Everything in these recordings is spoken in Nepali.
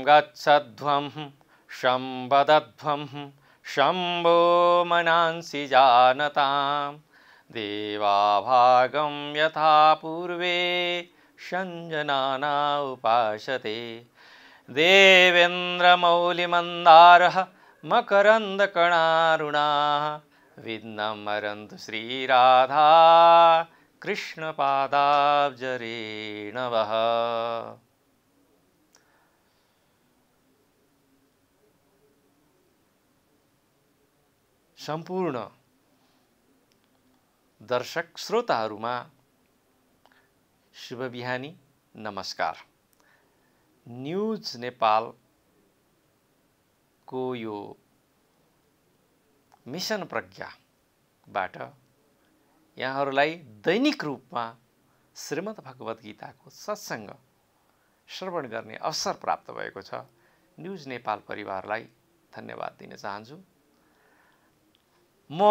गच्छध्वं शम्बदध्वं शम्भो मनांसि जानतां देवाभागं यथा पूर्वे शञ्जनाना उपासते देवेन्द्रमौलिमन्दारः मकरन्दकणारुणाः विघ्नमरन्तु श्रीराधा कृष्णपादाब्जरेणवः। सम्पूर्ण दर्शक श्रोताहरूमा शुभ बिहानी नमस्कार। न्यूज नेपालको यो मिशन प्रज्ञाबाट यहाँहरूलाई दैनिक रूपमा श्रीमद् भगवत गीताको सत्संग श्रवण गर्ने अवसर प्राप्त भएको छ। न्यूज नेपाल परिवारलाई धन्यवाद दिन चाहन्छु। म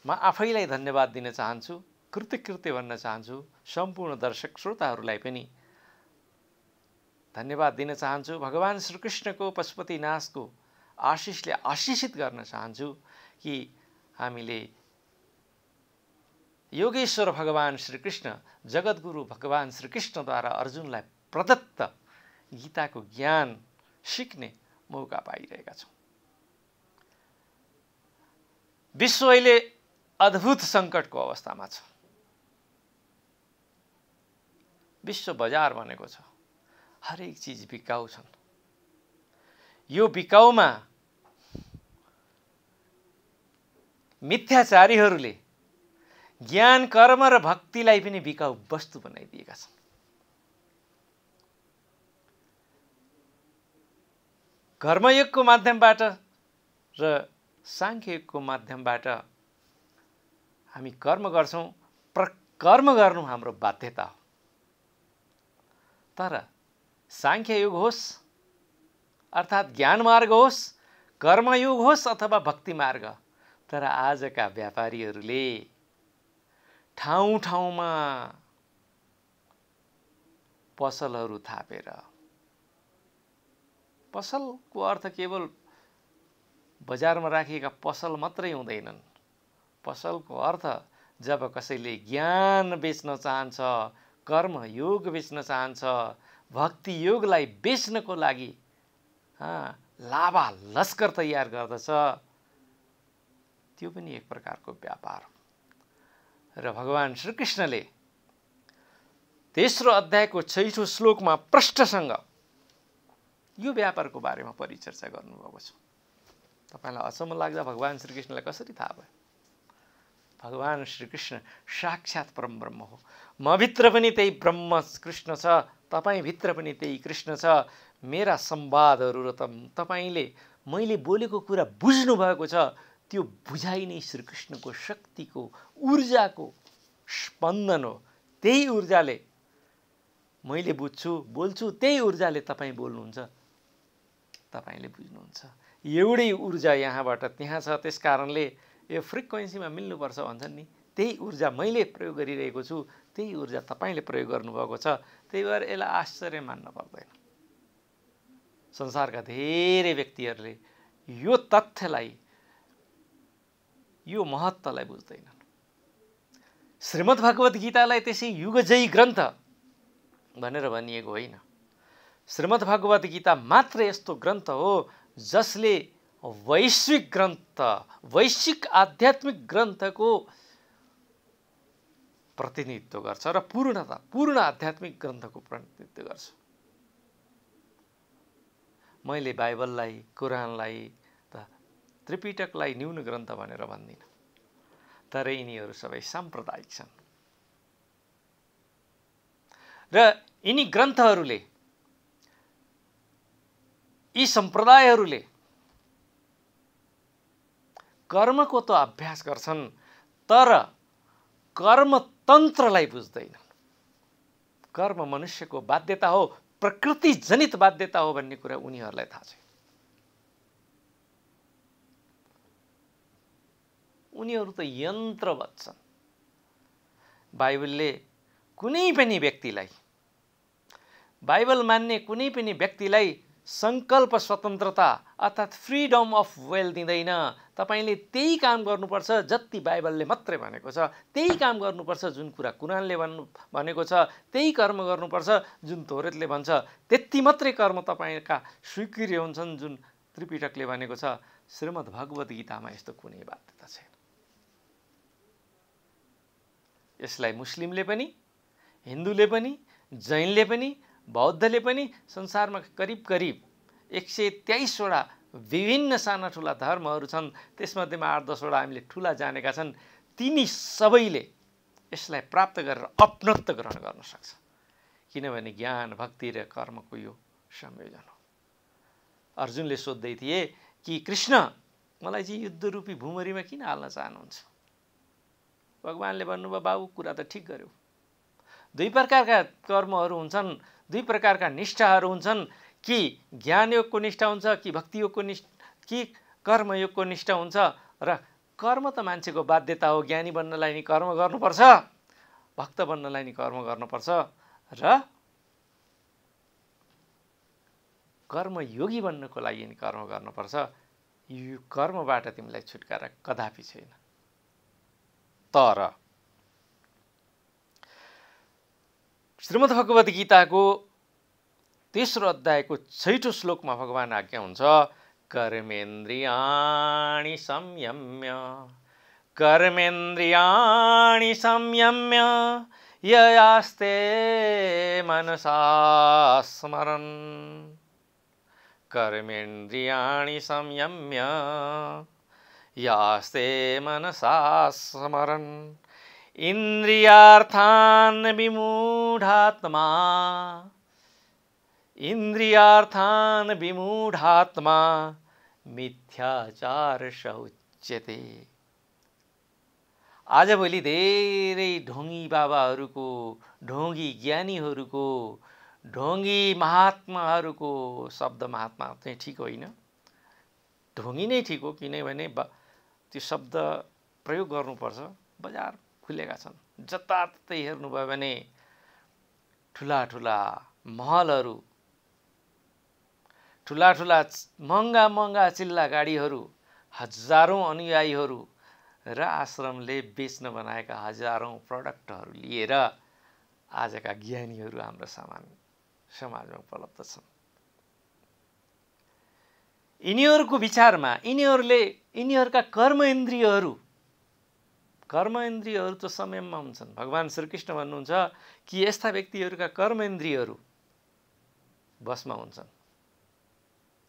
आफैलाई धन्यवाद दिन चाहन्छु, कृतज्ञता भन्न चाहन्छु। सम्पूर्ण दर्शक श्रोताहरूलाई पनि धन्यवाद दिन चाहन्छु। भगवान श्रीकृष्णको पशुपतिनाथको आशिषले आशिषित गर्न चाहन्छु कि हामीले योगेश्वर भगवान श्रीकृष्ण जगद्गुरु भगवान श्रीकृष्णद्वारा अर्जुनलाई प्रदत्त गीताको ज्ञान सिक्ने मौका पाइरहेका छौँ। विश्व अहिले अद्भुत सङ्कटको अवस्थामा छ। विश्व बजार बनेको छ, हरेक चिज बिकाउ छन्। यो बिकाउमा मिथ्याचारीहरूले ज्ञान कर्म र भक्तिलाई पनि बिकाउ वस्तु बनाइदिएका छन्। कर्मयोगको माध्यमबाट र सांख्ययोगको माध्यमबाट हामी कर्म गर्छौँ। कर्म गर्नु हाम्रो बाध्यता हो। तर सांख्ययोग होस् अर्थात् ज्ञान मार्ग होस्, कर्मयोग होस् अथवा भक्ति मार्ग, तर आजका व्यापारीहरूले ठाउँ ठाउँमा पसलहरू थापेर, पसलको अर्थ केवल बजारमा राखिएका पसल मात्रै हुँदैनन्। पसलको अर्थ जब कसैले ज्ञान बेच्न चाहन्छ, कर्म योग बेच्न चाहन्छ, भक्ति योगलाई बेच्नको लागि लाभा लस्कर तयार गर्दछ, त्यो पनि एक प्रकारको व्यापार हो। र भगवान श्रीकृष्णले तेस्रो अध्यायको 6औं श्लोकमा प्रष्टसँग यो व्यापारको बारेमा परिचर्चा गर्नुभएको छ। तपाईलाई अचम्म लाग्दा भगवान श्रीकृष्णलाई कसरी थाहा भयो? भगवान श्रीकृष्ण साक्षात् परमब्रह्म हो। म भित्र पनि त्यही ब्रह्म कृष्ण छ, तपाईँ भित्र पनि त्यही कृष्ण छ। मेरा संवादहरू र तपाईले मैले बोलेको कुरा बुझ्नु भएको छ, त्यो बुझाइ नै श्रीकृष्णको शक्तिको ऊर्जाको स्पन्दन हो। त्यही ऊर्जाले मैले बुझ्छु, बोल्छु, त्यही ऊर्जाले तपाईँ बोल्नुहुन्छ, तपाईले बुझ्नुहुन्छ। एउटै ऊर्जा यहाँबाट त्यहाँ छ। त्यस कारणले यो फ्रिक्वेन्सीमा मिल्नुपर्छ भन्छन् नि, त्यही ऊर्जा मैले प्रयोग गरिरहेको छु, त्यही ऊर्जा तपाईँले प्रयोग गर्नुभएको छ। त्यही भएर यसलाई आश्चर्य मान्न पर्दैन। संसारका धेरै व्यक्तिहरूले यो तथ्यलाई, यो महत्त्वलाई बुझ्दैनन्। श्रीमद् भगवत गीतालाई त्यसै युगजयी ग्रन्थ भनेर भनिएको होइन। श्रीमद् भगवत गीता मात्र यस्तो ग्रन्थ हो जसले वैश्विक ग्रन्थ, वैश्विक आध्यात्मिक ग्रन्थको प्रतिनिधित्व गर्छ र पूर्ण आध्यात्मिक ग्रन्थको प्रतिनिधित्व गर्छ। मैले बाइबललाई, कुरानलाई, त्रिपिटकलाई न्यून ग्रन्थ भनेर भन्दिनँ, तर यिनीहरू सबै साम्प्रदायिक छन् र यिनी ग्रन्थहरूले, यी सम्प्रदायहरूले कर्मको त अभ्यास गर्छन्, तर कर्मतन्त्रलाई बुझ्दैनन्। कर्म मनुष्यको बाध्यता हो, प्रकृति जनित बाध्यता हो भन्ने कुरा उनीहरूलाई थाहा छैन। उनीहरू त यन्त्रवत छन्। बाइबलले कुनै पनि व्यक्तिलाई, बाइबल मान्ने कुनै पनि व्यक्तिलाई सङ्कल्प स्वतन्त्रता अर्थात् फ्रिडम अफ विल दिँदैन। तपाईँले त्यही काम गर्नुपर्छ जति बाइबलले मात्रै भनेको छ, त्यही काम गर्नुपर्छ जुन कुरा कुरानले भनेको छ, त्यही कर्म गर्नुपर्छ जुन तोरेतले भन्छ, त्यति मात्रै कर्म तपाईँका स्वीकार्य हुन्छन् जुन त्रिपिटकले भनेको छ। श्रीमद् भगवत गीतामा यस्तो कुनै बाध्यता छैन। यसलाई मुस्लिमले पनि, हिन्दूले पनि, जैनले पनि, बौद्धले पनि, संसारमा करिब करिब 123वटा विभिन्न साना ठुला धर्महरू छन्। त्यसमध्येमा 8-10 वटा हामीले ठुला जानेका छन्। तिनी सबैले यसलाई प्राप्त गरेर अपनत्व ग्रहण गर्न सक्छ, किनभने ज्ञान, भक्ति र कर्मको यो संयोजन हो। अर्जुनले सोध्दै थिए कि कृष्ण, मलाई चाहिँ युद्धरूपी भुमरीमा किन हाल्न चाहनुहुन्छ? भगवानले भन्नुभयो, बाबु कुरा त ठिक गर्यो। दुई प्रकारका कर्महरू हुन्छन्, दुई प्रकारका निष्ठाहरू हुन्छन्। कि ज्ञान योगको निष्ठा हुन्छ, कि भक्ति योगको निष्ठा, कि कर्मयोगको निष्ठा हुन्छ। र कर्म त मान्छेको बाध्यता हो। ज्ञानी बन्नलाई नि कर्म गर्नुपर्छ, भक्त बन्नलाई नि कर्म गर्नुपर्छ, र कर्मयोगी बन्नको लागि नि कर्म गर्नुपर्छ। यो कर्मबाट तिमीलाई छुटकारा कदापि छैन। तर श्रीमद् भगवत गीताको 3रो अध्यायको 6ठो श्लोकमा भगवान आज्ञा हुन्छ, कर्मेन्द्रियाणि संयम्य, कर्मेन्द्रियाणि संयम्य ययास्ते मनसा स्मरन्। कर्मेन्द्रियाणि संयम्य यास्ते मनसा स्मरन्। इन्द्रियार्थान् विमूढात्मा, इन्द्रियार्थान् विमूढात्मा मिथ्याचारः उच्यते। आजभोलि धेरै ढोंगी बाबाहरूको, ढोंगी ज्ञानीहरूको, ढोंगी महात्माहरूको, शब्द महात्मा चाहिँ ठिक होइन, ढोंगी नै ठिक हो, किनभने त्यो शब्द प्रयोग गर्नुपर्छ। बजार खुलेका छन्, जताततै हेर्नुभयो भने ठुला ठुला महलहरू, ठुला ठुला महँगा महँगा चिल्ला गाडीहरू, हजारौं अनुयायीहरू र आश्रमले बेच्न बनाएका हजारौं प्रडक्टहरू लिएर आजका ज्ञानीहरू हाम्रो समाजमा उपलब्ध छन्। यिनीहरूको विचारमा यिनीहरूका कर्मेन्द्रियहरू त संयममा हुन्छन्। भगवान श्रीकृष्ण भन्नुहुन्छ कि यस्ता व्यक्तिहरूका कर्मेन्द्रियहरू बसमा हुन्छन्।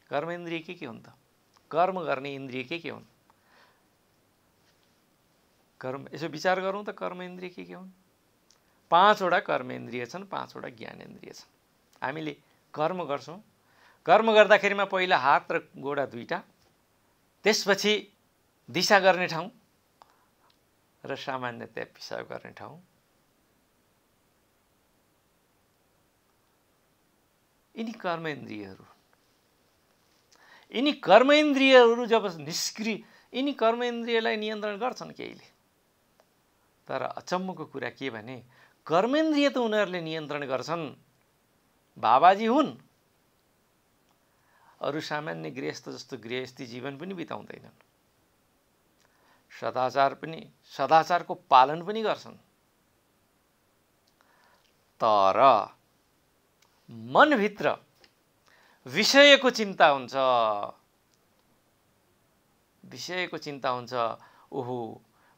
कर्मेन्द्रिय के हुन् त? कर्म गर्ने इन्द्रिय के हुन्? कर्म यसो विचार गरौँ त, कर्मेन्द्रिय के हुन्? 5वटा कर्मेन्द्रिय छन्, 5वटा ज्ञानेन्द्रिय छन्। हामीले कर्म गर्छौँ। कर्म गर्दाखेरिमा पहिला हात र गोडा दुईटा, त्यसपछि दिशा गर्ने ठाउँ र सामान्यतया पिसाब गर्ने ठाउँ। यिनी कर्मेन्द्रियहरू, यिनी कर्मेन्द्रियहरू जब निष्क्रिय, यिनी कर्मेन्द्रियलाई नियन्त्रण गर्छन् केहीले। तर अचम्मको कुरा के भने, कर्मेन्द्रिय त उनीहरूले नियन्त्रण गर्छन्, बाबाजी हुन्, अरू सामान्य गृहस्थ जस्तो गृहस्थी जीवन पनि बिताउँदैनन्, सदाचारको पालन पनि गर्छन्। तर मनभित्र विषयको चिन्ता हुन्छ, विषयको चिन्ता हुन्छ। ओहो,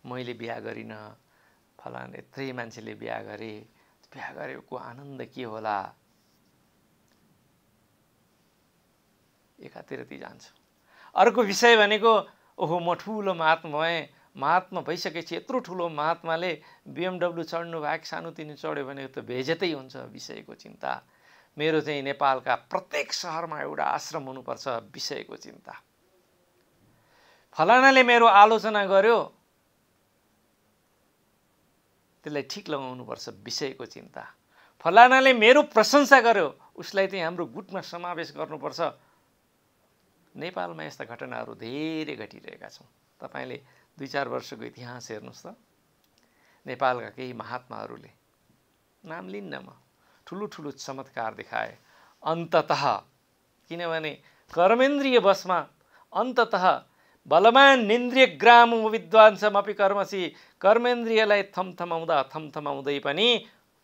मैले बिहा गरिनँ, फलाना यत्रै मान्छेले बिहा गरेको आनन्द के होला, एकातिर ती जान्छ। अर्को विषय भनेको, ओहो म ठुलो महात्मा भएँ, महात्मा भइसकेपछि यत्रो ठुलो महात्माले BMW चढ्नु भएको, सानोतिनो चढ्यो भने त बेइज्जतै हुन्छ, विषयको चिन्ता। मेरो चाहिँ नेपालका प्रत्येक सहरमा एउटा आश्रम हुनुपर्छ, विषयको चिन्ता। फलानाले मेरो आलोचना गर्यो, त्यसलाई ठिक लगाउनुपर्छ, विषयको चिन्ता। फलानाले मेरो प्रशंसा गर्यो, उसलाई चाहिँ हाम्रो गुटमा समावेश गर्नुपर्छ, नेपालमा यस्ता घटनाहरू धेरै घटिरहेका छौँ। तपाईँले 2-4 वर्षको इतिहास हेर्नुहोस् त। नेपालका केही महात्माहरूले, नाम लिन्न म, ठुलो ठुलो चमत्कार देखाए अन्ततः। किनभने कर्मेन्द्रिय बसमा अन्ततः बलवान निन्द्रिय ग्राम विद्वांसमपि कर्मसी, कर्मेन्द्रियलाई थमथमाउँदै पनि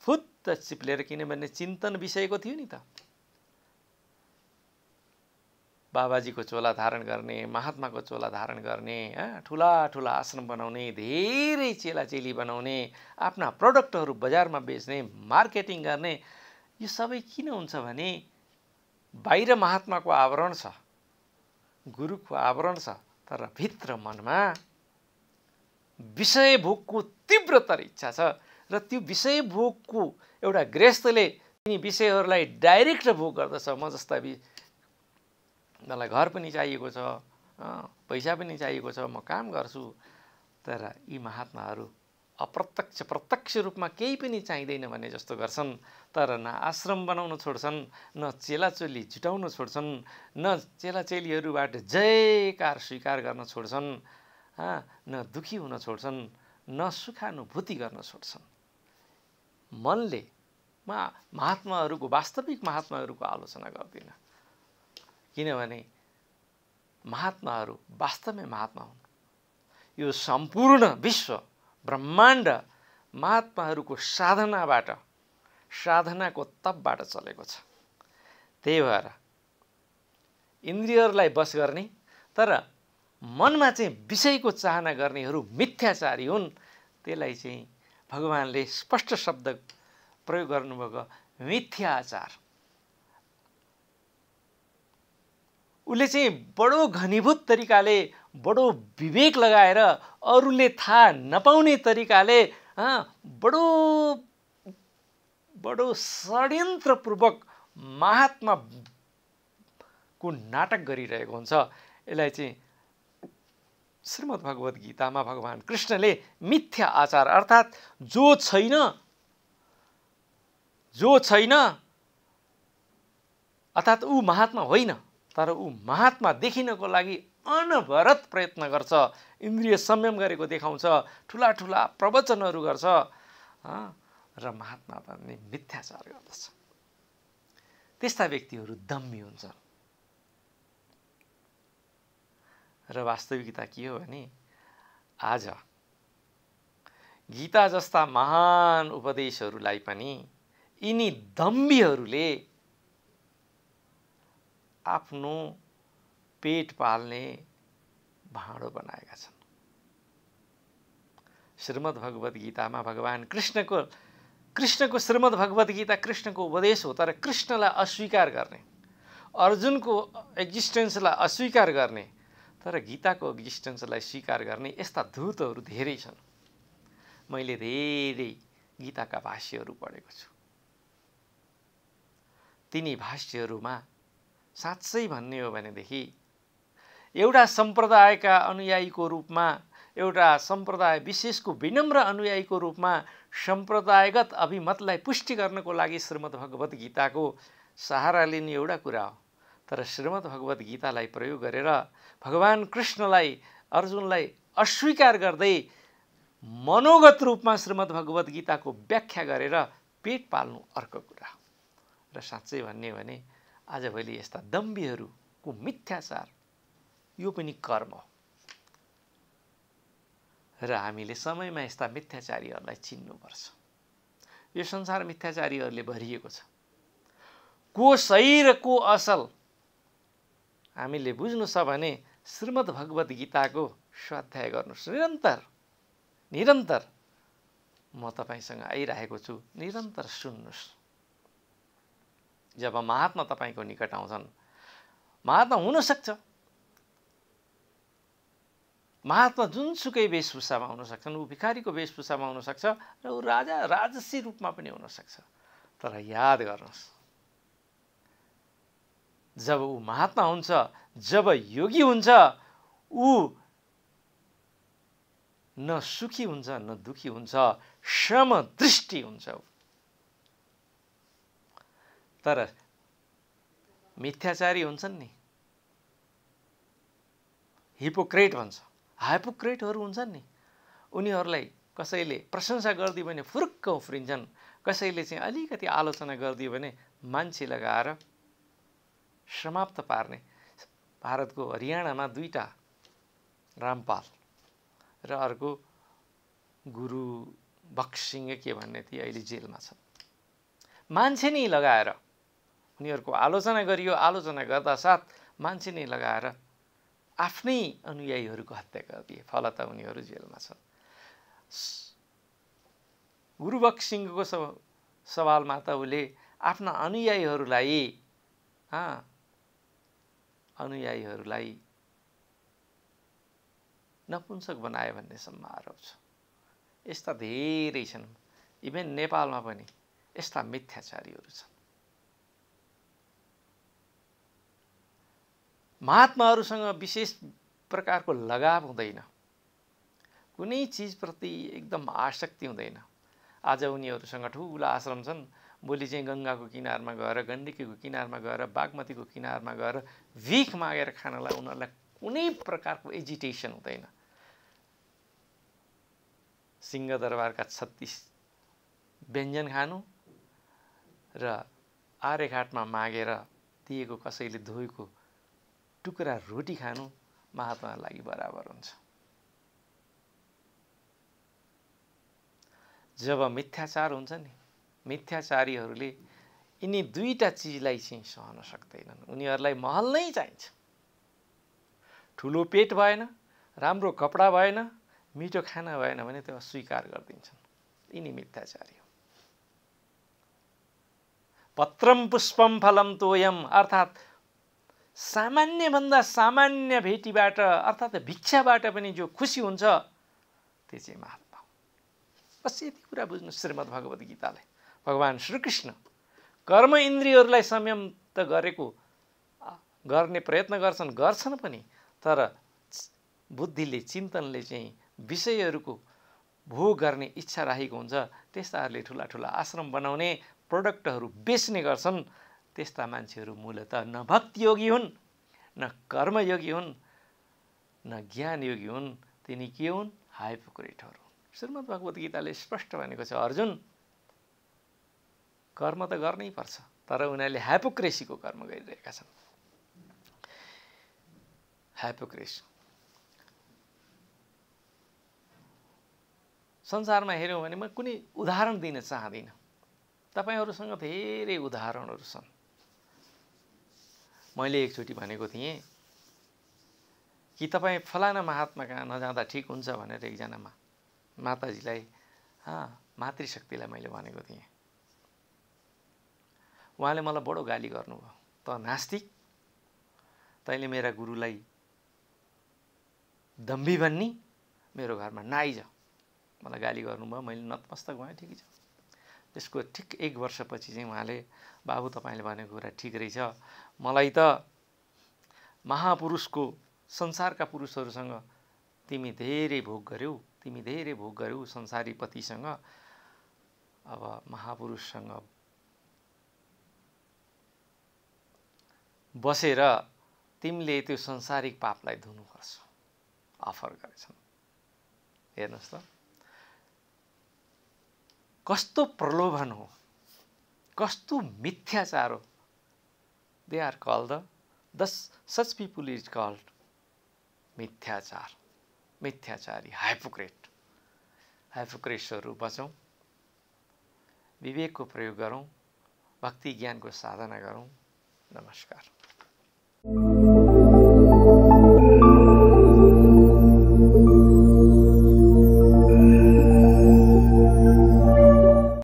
फुत्त चिप्लेर, किनभने चिन्तन विषयको थियो नि त। बाबाजीको चोला धारण गर्ने, महात्माको चोला धारण गर्ने, ठुला ठुला आश्रम बनाउने, धेरै चेलाचेली बनाउने, आफ्ना प्रडक्टहरू बजारमा बेच्ने, मार्केटिङ गर्ने, यो सबै किन हुन्छ भने बाहिर महात्माको आवरण छ, गुरुको आवरण छ, तर भित्र मनमा विषय भोगको तीव्रतर इच्छा छ। र त्यो विषय भोगको एउटा गृहस्थले यिनी विषयहरूलाई डाइरेक्ट भोग गर्दछ। म जस्ता मलाई घर पनि चाहिएको छ, पैसा पनि चाहिएको छ, म काम गर्छु, तर यी महात्माहरू अप्रत्यक्ष प्रत्यक्ष रूपमा केही पनि चाहिँदैन भने जस्तो गर्छन्। तर न आश्रम बनाउन छोड्छन्, न चेलाचेली जुटाउन छोड्छन्, न चेलाचेलीहरूबाट जयकार स्वीकार गर्न छोड्छन्, न दुखी हुन छोड्छन्, न सुखानुभूति गर्न छोड्छन्। मनले म महात्माहरूको, वास्तविक महात्माहरूको आलोचना गर्दिनँ, किनभने महात्माहरू वास्तवमै महात्मा हुन्। यो सम्पूर्ण विश्व ब्रह्माण्ड महात्माहरूको साधनाबाट, साधनाको तपबाट चलेको छ। त्यही भएर इन्द्रियहरूलाई बस गर्ने तर मनमा चाहिँ विषयको चाहना गर्नेहरू मिथ्याचारी हुन्। त्यसलाई चाहिँ भगवानले स्पष्ट शब्द प्रयोग गर्नुभएको मिथ्याचार। उसले चाहिँ बडो घनीभूत तरिकाले, बडो विवेक लगाएर, अरूले थाहा नपाउने तरिकाले बडो षड्यन्त्रपूर्वक महात्माको नाटक गरिरहेको हुन्छ। यसलाई चाहिँ श्रीमद् भगवत गीतामा भगवान कृष्णले मिथ्या आचार अर्थात् जो छैन अर्थात् ऊ महात्मा होइन, तर ऊ महात्मा देखिनको लागि अनवरत प्रयत्न गर्छ, इन्द्रिय संयम गरेको देखाउँछ, ठुला ठुला प्रवचनहरू गर्छ र महात्मा भन्ने मिथ्याचार गर्दछ। त्यस्ता व्यक्तिहरू दम्भी हुन्छन्। र वास्तविकता के हो भने आज गीता जस्ता महान उपदेशहरूलाई पनि यिनी दम्भीहरूले आफ्नो पेट पाल्ने भाँडो बनाएका छन्। श्रीमद् भगवत गीतामा भगवान कृष्णको श्रीमद् भगवत गीता कृष्णको उपदेश हो, तर कृष्णलाई अस्वीकार गर्ने, अर्जुनको एक्जिस्टेन्सलाई अस्वीकार गर्ने, तर गीताको एक्जिस्टेन्सलाई स्वीकार गर्ने यस्ता धूतहरू धेरै छन्। मैले धेरै गीताका भाष्यहरू पढेको छु। तिनी भाष्यहरूमा साँच्चै भन्ने हो भनेदेखि एउटा सम्प्रदायका अनुयायीको रूपमा, एउटा सम्प्रदाय विशेषको विनम्र अनुयायीको रूपमा सम्प्रदायगत अभिमतलाई पुष्टि गर्नको लागि श्रीमद् भगवत गीताको सहारा लिने एउटा कुरा हो। तर श्रीमद् भगवत गीतालाई प्रयोग गरेर भगवान कृष्णलाई, अर्जुनलाई अस्वीकार गर्दै मनोगत रूपमा श्रीमद् भगवत गीताको व्याख्या गरेर पेट पाल्नु अर्को कुरा। र साँच्चै भन्ने हो भने आजभोलि यस्ता दम्भीहरूको मिथ्याचार यो पनि कर्म हो। र हामीले समयमा यस्ता मिथ्याचारीहरूलाई चिन्नुपर्छ। यो संसार मिथ्याचारीहरूले भरिएको छ। को सही र को असल हामीले बुझ्नु छ भने श्रीमद् भगवत गीताको स्वाध्याय गर्नुहोस्। निरन्तर म तपाईसँग आइरहेको छु, निरन्तर सुन्नुहोस्। जब महात्मा तपाईँको निकट आउँछन्, महात्मा हुनसक्छ, महात्मा जुनसुकै वेशभूषामा हुन सक्छन्, ऊ भिखारीको वेशभूषामा हुनसक्छ र ऊ राजसी रूपमा पनि हुनसक्छ। तर याद गर्नुहोस्, जब ऊ महात्मा हुन्छ, जब योगी हुन्छ, ऊ न सुखी हुन्छ न दुखी हुन्छ, समदृष्टि हुन्छ। तर मिथ्याचारी हुन्छन् नि, हिपोक्रेट भन्छ। हाइपोक्रेटहरू हुन्छन् नि, उनीहरूलाई कसैले प्रशंसा गरिदियो भने फुरुक्क उफ्रिन्छन्, कसैले चाहिँ अलिकति आलोचना गरिदियो भने मान्छे लगाएर समाप्त पार्ने। भारतको हरियाणामा 2टा रामपाल र अर्को गुरु बक्सिङ के भन्ने थिए, अहिले जेलमा छन्। मान्छे नै लगाएर उनीहरूको आलोचना गरियो, आलोचना गर्दा साथ मान्छे नै लगाएर आफ्नै अनुयायीहरूको हत्या गरिदिए, फलत उनीहरू जेलमा छन्। गुरु बक्सिङको सवालमा त उसले आफ्ना अनुयायीहरूलाई नपुंसक बनायो भन्नेसम्म आरोप छ। यस्ता धेरै छन्। इभेन नेपालमा पनि यस्ता मिथ्याचारीहरू छन्। महात्माहरूसँग विशेष प्रकारको लगाव हुँदैन, कुनै चिजप्रति एकदम आसक्ति हुँदैन। आज उनीहरूसँग ठुला आश्रम छन्, भोलि चाहिँ गङ्गाको किनारमा गएर, गण्डकीको किनारमा गएर, बागमतीको किनारमा गएर भिख मागेर खानलाई उनीहरूलाई कुनै प्रकारको एजिटेसन हुँदैन। सिंहदरबारका 36 व्यञ्जन खानु र आर्यघाटमा मागेर दिएको कसैले धोएको टुक्रा रोटी खानु महात्माको लागि बराबर हुन्छ। जब मिथ्याचार हुन्छ नि, मिथ्याचारीहरूले यिनी 2टा चिजलाई चाहिँ सहन सक्दैनन्। उनीहरूलाई महल नै चाहिन्छ। ठुलो पेट भएन, राम्रो कपडा भएन, मिठो खाना भएन भने त्यो अस्वीकार गरिदिन्छन्। यिनी मिथ्याचारी हो। पत्रम पुष्पम फलम तोयम, अर्थात् सामान्यभन्दा सामान्य भेटीबाट अर्थात् भिक्षाबाट पनि जो खुसी हुन्छ त्यो चाहिँ महात्मा हो। बस यति कुरा बुझ्नु श्रीमद् भगवत गीताले। भगवान् श्रीकृष्ण कर्म इन्द्रियहरूलाई संयम त गर्ने प्रयत्न गर्छन् पनि, तर बुद्धिले, चिन्तनले चाहिँ विषयहरूको भोग गर्ने इच्छा राखेको हुन्छ। त्यस्ताहरूले ठुला ठुला आश्रम बनाउने, प्रोडक्टहरू बेच्ने गर्छन्। त्यस्ता मान्छेहरू मूलतः न भक्ति योगी हुन्, न कर्मयोगी हुन्, न ज्ञान योगी हुन्। तिनी के हुन्? हाइपोक्रेटहरू। श्रीमद् भगवत गीताले स्पष्ट भनेको छ, अर्जुन कर्म त गर्नै पर्छ, तर उनीहरूले हाइपोक्रेसीको कर्म गरिरहेका छन्। हाइपोक्रेसी संसारमा हेऱ्यौँ भने म कुनै उदाहरण दिन चाहदिनँ। तपाईहरूसँग धेरै उदाहरणहरू छन्। मैले एकचोटि भनेको थिएँ कि तपाईँ फलाना महात्मा कहाँ नजाँदा ठिक हुन्छ भनेर एकजना माताजीलाई, मातृशक्तिलाई मैले भनेको थिएँ। उहाँले मलाई बडो गाली गर्नुभयो, त नास्तिक, तैँले मेरा गुरुलाई दम्भी भन्नी, मेरो घरमा नआइज, मलाई गाली गर्नुभयो। मैले नतमस्तक भएँ, ठिकै छ। त्यसको ठिक 1 वर्षपछि चाहिँ उहाँले, बाबु तपाईँले भनेको कुरा ठिक रहेछ, मलाई त महापुरुषको, संसारका पुरुषहरूसँग तिमी धेरै भोग गर्यौ संसारी पतिसँग, अब महापुरुषसँग बसेर तिमीले त्यो संसारिक पापलाई धुनुपर्छ, अफर गरेछन्। हेर्नुहोस् त कस्तो प्रलोभन हो, कस्तो मिथ्याचार हो। They are called such people is called मिथ्याचारी, हाइपोक्रेट्सहरू बचौँ, विवेकको प्रयोग गरौँ, भक्ति ज्ञानको साधना गरौँ। नमस्कार।